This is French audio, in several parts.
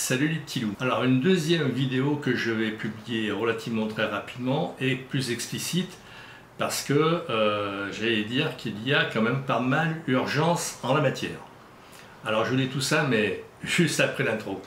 Salut les petits loups. Alors une deuxième vidéo que je vais publier relativement très rapidement et plus explicite parce que j'allais dire qu'il y a quand même pas mal d'urgence en la matière. Alors je vous dis tout ça mais juste après l'intro.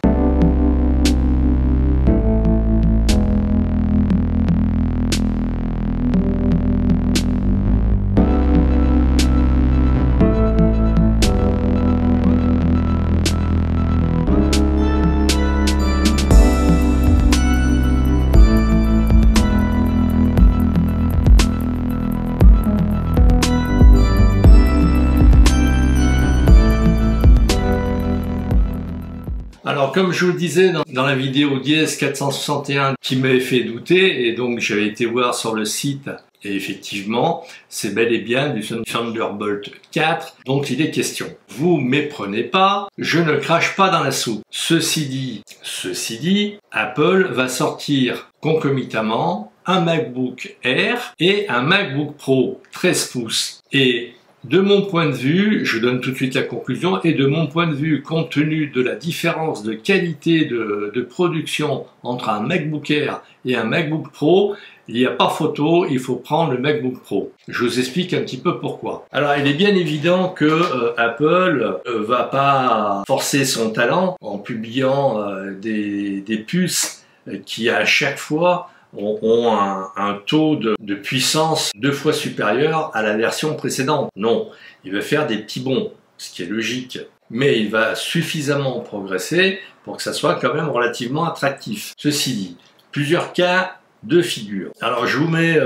Alors comme je vous le disais dans la vidéo DS 461 qui m'avait fait douter, et donc j'avais été voir sur le site, et effectivement c'est bel et bien du Thunderbolt 4 dont il est question. Vous méprenez pas, je ne crache pas dans la soupe. Ceci dit, Apple va sortir concomitamment un MacBook Air et un MacBook Pro 13 pouces. Et de mon point de vue, je donne tout de suite la conclusion, et de mon point de vue, compte tenu de la différence de qualité de production entre un MacBook Air et un MacBook Pro, il n'y a pas photo, il faut prendre le MacBook Pro. Je vous explique un petit peu pourquoi. Alors, il est bien évident que Apple va pas forcer son talent en publiant des puces qui à chaque fois ont un taux de puissance 2 fois supérieur à la version précédente. Non, il va faire des petits bonds, ce qui est logique. Mais il va suffisamment progresser pour que ça soit quand même relativement attractif. Ceci dit, plusieurs cas de figure. Alors je vous mets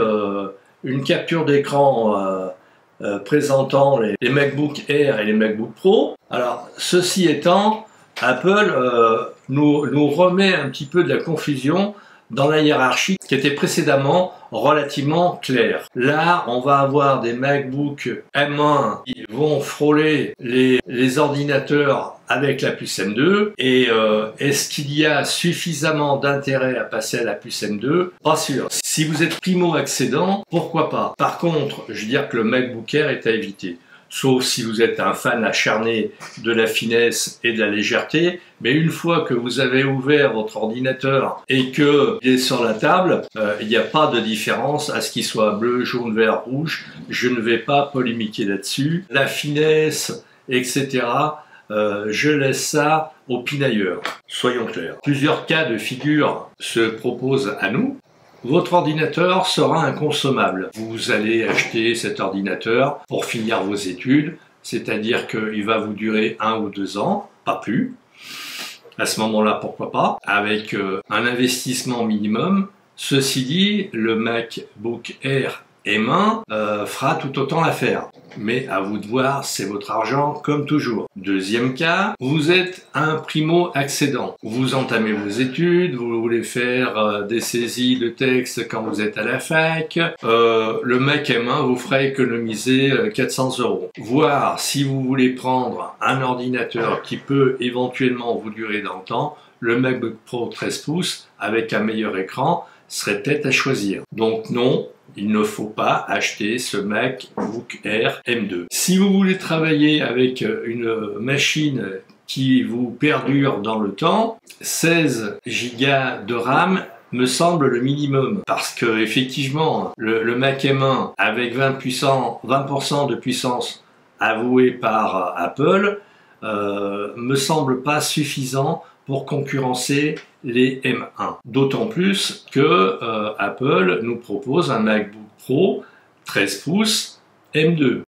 une capture d'écran présentant les MacBook Air et les MacBook Pro. Alors ceci étant, Apple nous remet un petit peu de la confusion dans la hiérarchie qui était précédemment relativement claire. Là, on va avoir des MacBook M1 qui vont frôler les ordinateurs avec la puce M2. Et est-ce qu'il y a suffisamment d'intérêt à passer à la puce M2? Pas sûr. Si vous êtes primo-accédant, pourquoi pas? Par contre, je veux dire que le MacBook Air est à éviter. Sauf si vous êtes un fan acharné de la finesse et de la légèreté, mais une fois que vous avez ouvert votre ordinateur et qu'il est sur la table, il n'y a pas de différence à ce qu'il soit bleu, jaune, vert, rouge. Je ne vais pas polémiquer là-dessus. La finesse, etc., je laisse ça aux pinailleurs. Soyons clairs. Plusieurs cas de figure se proposent à nous. Votre ordinateur sera inconsommable. Vous allez acheter cet ordinateur pour finir vos études, c'est-à-dire qu'il va vous durer 1 ou 2 ans, pas plus. À ce moment-là, pourquoi pas, avec un investissement minimum. Ceci dit, le MacBook Air M1 fera tout autant l'affaire. Mais à vous de voir, c'est votre argent comme toujours. Deuxième cas, vous êtes un primo-accédant. Vous entamez vos études, vous voulez faire des saisies de texte quand vous êtes à la fac. Le Mac M1 vous fera économiser 400 €. Voire, si vous voulez prendre un ordinateur qui peut éventuellement vous durer dans le temps, le MacBook Pro 13 pouces avec un meilleur écran serait peut-être à choisir. Donc non, il ne faut pas acheter ce MacBook Air M2. Si vous voulez travailler avec une machine qui vous perdure dans le temps, 16 Go de RAM me semble le minimum. Parce que effectivement, le Mac M1 avec 20% de puissance avouée par Apple me semble pas suffisant pour concurrencer les M1. D'autant plus que Apple nous propose un MacBook Pro 13 pouces M2.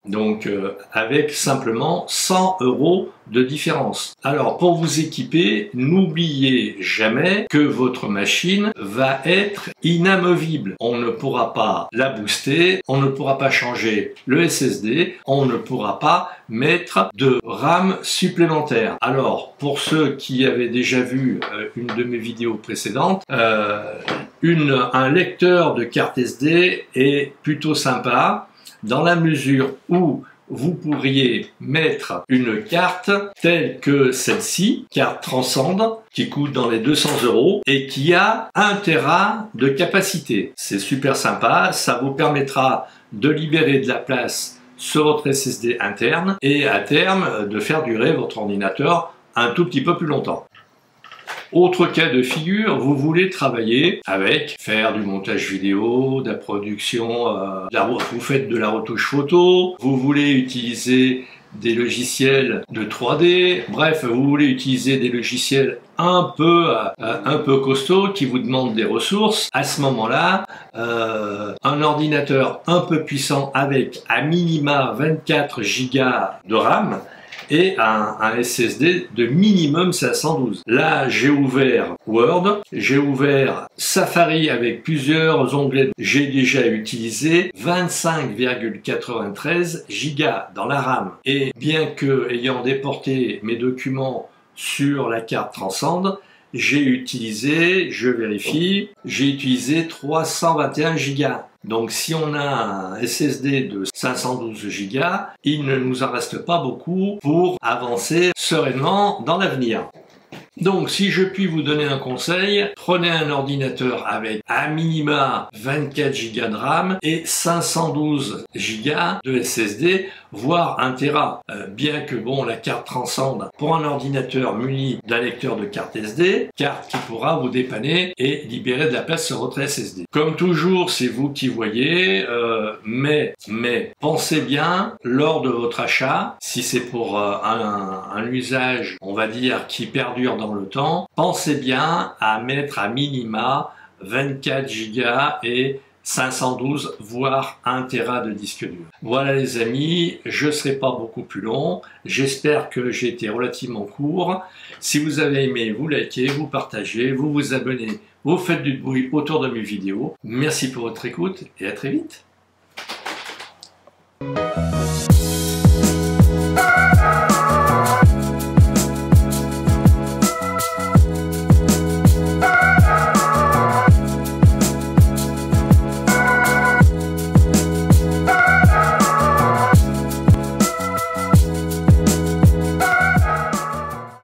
Donc avec simplement 100 € de différence. Alors pour vous équiper, n'oubliez jamais que votre machine va être inamovible. On ne pourra pas la booster, on ne pourra pas changer le SSD, on ne pourra pas mettre de RAM supplémentaire. Alors pour ceux qui avaient déjà vu une de mes vidéos précédentes, un lecteur de carte SD est plutôt sympa, dans la mesure où vous pourriez mettre une carte telle que celle-ci, carte Transcend, qui coûte dans les 200 € et qui a 1 Tera de capacité. C'est super sympa, ça vous permettra de libérer de la place ce retrait SSD interne et à terme de faire durer votre ordinateur un tout petit peu plus longtemps. Autre cas de figure, vous voulez travailler avec, faire du montage vidéo, de la production, vous faites de la retouche photo, vous voulez utiliser des logiciels de 3D, bref, vous voulez utiliser des logiciels un peu costauds qui vous demandent des ressources. À ce moment-là, un ordinateur un peu puissant avec à minima 24 Go de RAM et un SSD de minimum 512. Là, j'ai ouvert Word, j'ai ouvert Safari avec plusieurs onglets. J'ai déjà utilisé 25,93 Go dans la RAM. Et bien que, ayant déporté mes documents sur la carte Transcend, j'ai utilisé, je vérifie, j'ai utilisé 321 Go. Donc si on a un SSD de 512 Go, il ne nous en reste pas beaucoup pour avancer sereinement dans l'avenir. Donc si je puis vous donner un conseil, prenez un ordinateur avec à minima 24 Go de RAM et 512 Go de SSD, voire 1 Tera. Bien que bon, la carte Transcend pour un ordinateur muni d'un lecteur de carte SD, carte qui pourra vous dépanner et libérer de la place sur votre SSD. Comme toujours, c'est vous qui voyez, mais pensez bien lors de votre achat, si c'est pour un usage, on va dire, qui perdure dans le temps, pensez bien à mettre à minima 24 Go et 512 voire 1 Tera de disque dur. Voilà les amis, je ne serai pas beaucoup plus long, j'espère que j'ai été relativement court. Si vous avez aimé, vous likez, vous partagez, vous vous abonnez, vous faites du bruit autour de mes vidéos. Merci pour votre écoute et à très vite.